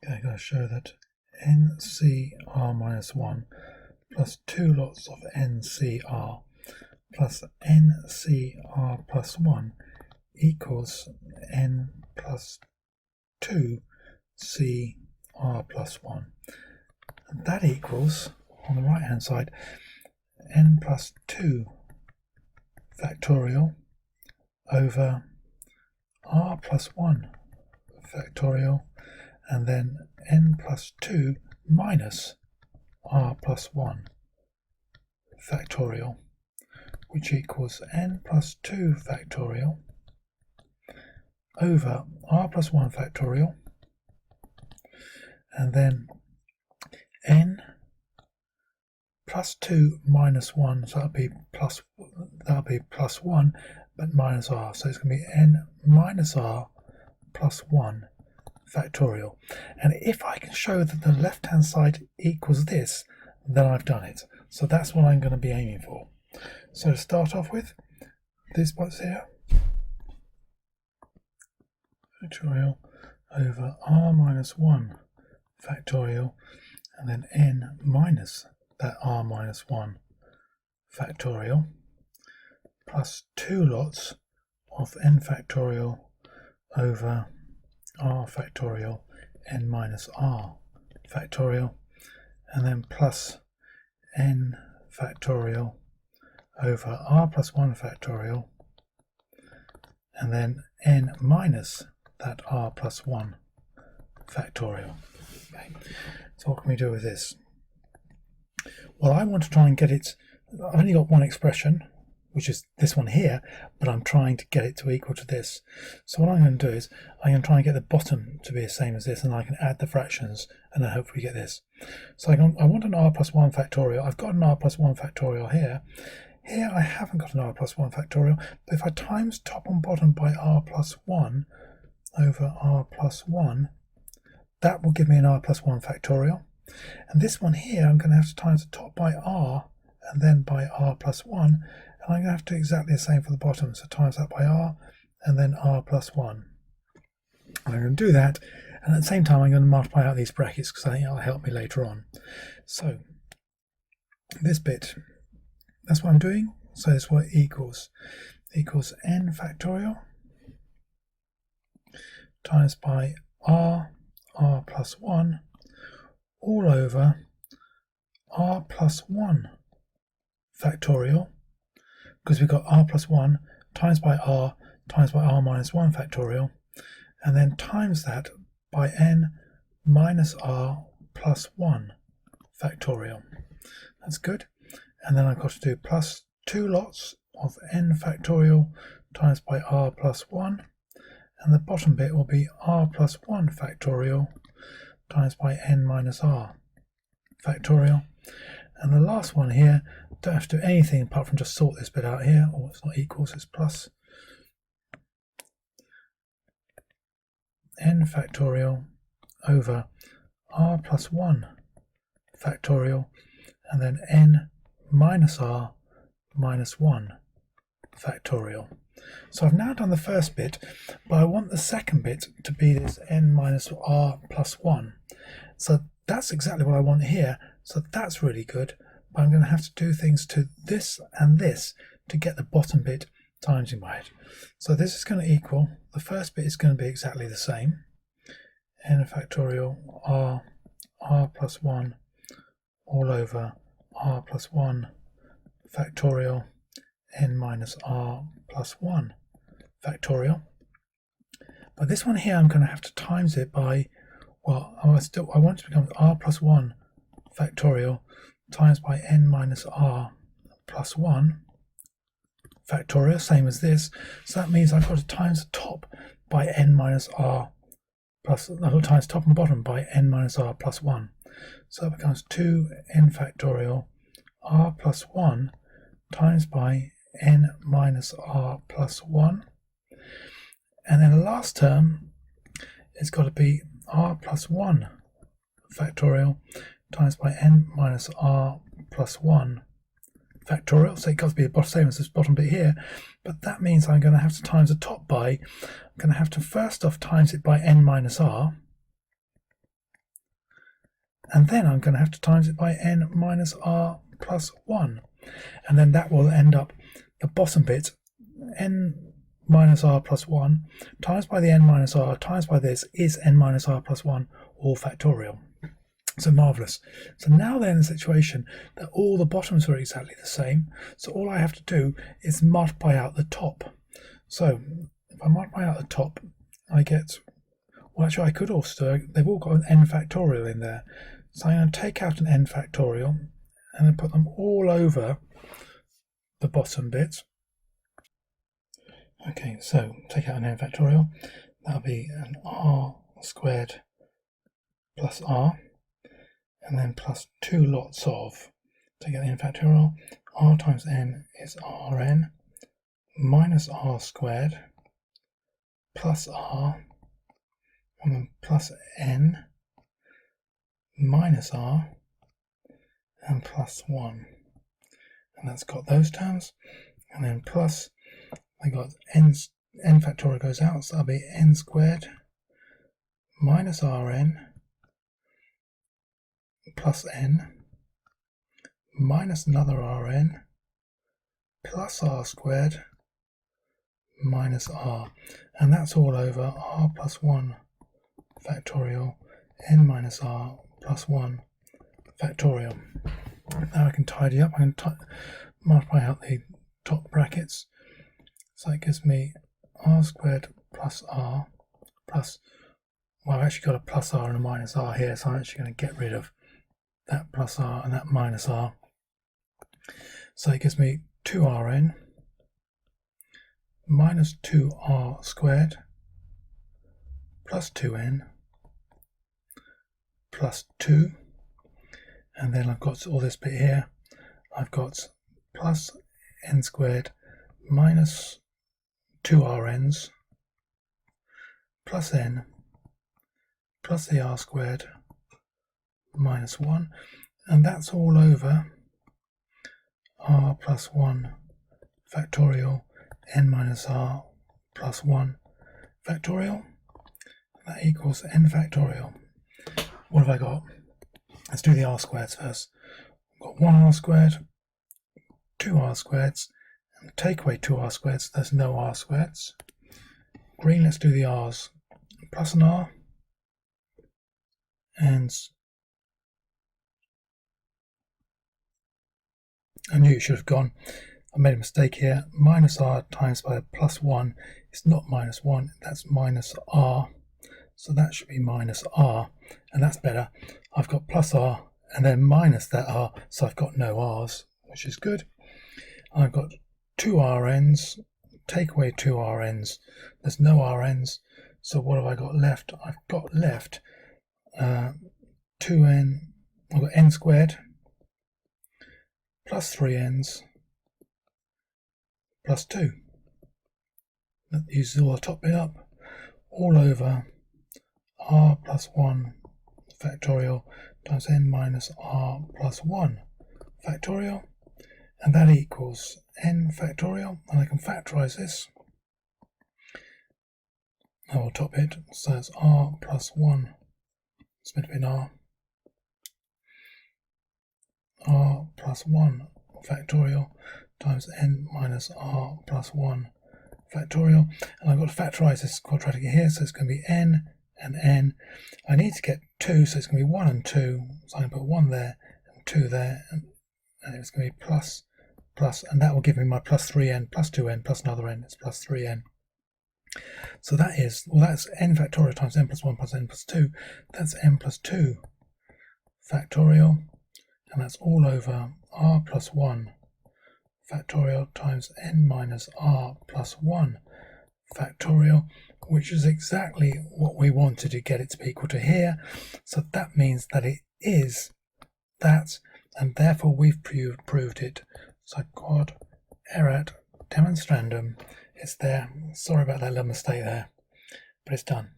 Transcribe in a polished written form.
Okay, I'm going to show that NCR minus 1 plus 2 lots of NCR plus NCR plus 1 equals N plus 2 CR plus 1. And that equals, on the right hand side, N plus 2 factorial over R plus 1 factorial, and then N plus 2 minus R plus 1 factorial, which equals N plus 2 factorial over R plus 1 factorial, and then N plus 2 minus 1, so that'll be plus 1, but minus R, so it's going to be N minus R plus 1 factorial. And if I can show that the left hand side equals this, then I've done it. So that's what I'm going to be aiming for. So to start off with, this box here, factorial over R minus 1 factorial, and then N minus that R minus 1 factorial, plus 2 lots of N factorial over R factorial N minus R factorial, and then plus N factorial over R plus 1 factorial, and then N minus that R plus 1 factorial. Okay. So what can we do with this? Well, I want to try and get it, I've only got one expression, which is this one here, but I'm trying to get it to equal to this. So what I'm going to do is I'm going to try and get the bottom to be the same as this, and I can add the fractions and then hopefully get this. So I want an R plus 1 factorial. I've got an R plus 1 factorial here. Here I haven't got an R plus 1 factorial, but if I times top and bottom by R plus 1 over R plus 1, that will give me an R plus 1 factorial. And this one here, I'm going to have to times the top by R and then by R plus 1. And I'm going to have to do exactly the same for the bottom. So times that by R and then R plus 1. And I'm going to do that. And at the same time, I'm going to multiply out these brackets because I think it'll help me later on. So this bit, that's what I'm doing. So it's what equals N factorial times by R plus 1 all over R plus 1 factorial, because we've got R plus 1 times by R minus 1 factorial, and then times that by N minus R plus 1 factorial. That's good. And then I've got to do plus 2 lots of N factorial times by R plus 1, and the bottom bit will be R plus 1 factorial times by N minus R factorial. And the last one here, don't have to do anything apart from just sort this bit out here, or it's not equal, so it's plus N factorial over R plus 1 factorial, and then N minus R minus 1 factorial. So I've now done the first bit, but I want the second bit to be this N minus R plus 1. So that's exactly what I want here. So that's really good. But I'm going to have to do things to this and this to get the bottom bit timesing by it. So this is going to equal, the first bit is going to be exactly the same. N factorial R plus 1 all over R plus 1 factorial N minus R plus 1 factorial. But this one here, I'm going to have to times it by, well, I want it to become R plus 1 factorial times by N minus R plus 1 factorial, same as this. So that means I've got to times the top by N minus R plus, times top and bottom by N minus R plus 1. So that becomes 2N factorial R plus 1 times by N minus R plus 1. And then the last term is got to be R plus 1 factorial times by N minus R plus 1 factorial. So it got to be the same as this bottom bit here. But that means I'm going to have to times the top by, I'm going to have to first off times it by N minus R. and then I'm going to have to times it by n minus r plus 1, and then that will end up the bottom bit, n minus r plus 1 times by the n minus r times by this is n minus r plus 1, all factorial. So marvellous. So now they're in a situation that all the bottoms are exactly the same, so all I have to do is multiply out the top. So if I multiply out the top, I get, well actually I could also do, they've all got an n factorial in there, so I'm going to take out an n factorial and then put them all over the bottom bit. Okay, so take out an n factorial, that'll be an r squared plus r, and then plus 2 lots of, take out the n factorial, r times n is rn, minus r squared, plus r, and then plus n, minus r, and plus 1. And that's got those terms, and then plus, I got n factorial goes out, so that'll be n squared, minus rn, plus n, minus another rn, plus r squared, minus r, and that's all over r plus 1 factorial n minus r plus 1 factorial. Now I can tidy up, I can multiply out the top brackets, so it gives me r squared plus r plus, well I've actually got a plus r and a minus r here, so I'm actually going to get rid of that plus r and that minus r. So it gives me 2rn minus 2r squared plus 2n plus 2, and then I've got all this bit here, I've got plus n squared minus 2rn's plus n plus the r squared minus 1, and that's all over r plus 1 factorial n minus r plus 1 factorial. That equals n factorial. What have I got? Let's do the r squareds first. I've got 1r squared, 2r squareds, and take away 2r squareds, there's no r squareds. Green, let's do the r's. Plus an r, and I knew it should have gone. I made a mistake here. Minus r times by plus 1. It's not minus 1, that's minus r. So that should be minus r, and that's better. I've got plus r and then minus that r, so I've got no r's, which is good. I've got 2rn's, take away 2rn's, there's no rn's, so what have I got left? I've got left 2n, I've got n squared plus 3n's plus 2. That uses all the top bit up, all over r plus 1 factorial times n minus r plus 1 factorial, and that equals n factorial, and I can factorize this. I will top it, so it's r plus 1, it's meant to be an r plus 1 factorial times n minus r plus 1 factorial, and I've got to factorize this quadratic here, so it's going to be n and n. I need to get 2, so it's going to be 1 and 2, so I can put 1 there and 2 there, and it's going to be plus, and that will give me my plus 3n plus 2n plus another n, it's plus 3n. So that is, well that's n factorial times n plus 1 plus n plus 2, that's n plus 2 factorial, and that's all over r plus 1 factorial times n minus r plus 1 factorial, which is exactly what we wanted to get it to be equal to here. So that means that it is that, and therefore we've proved it. So quod erat demonstrandum, it's there. Sorry about that little mistake there, but it's done.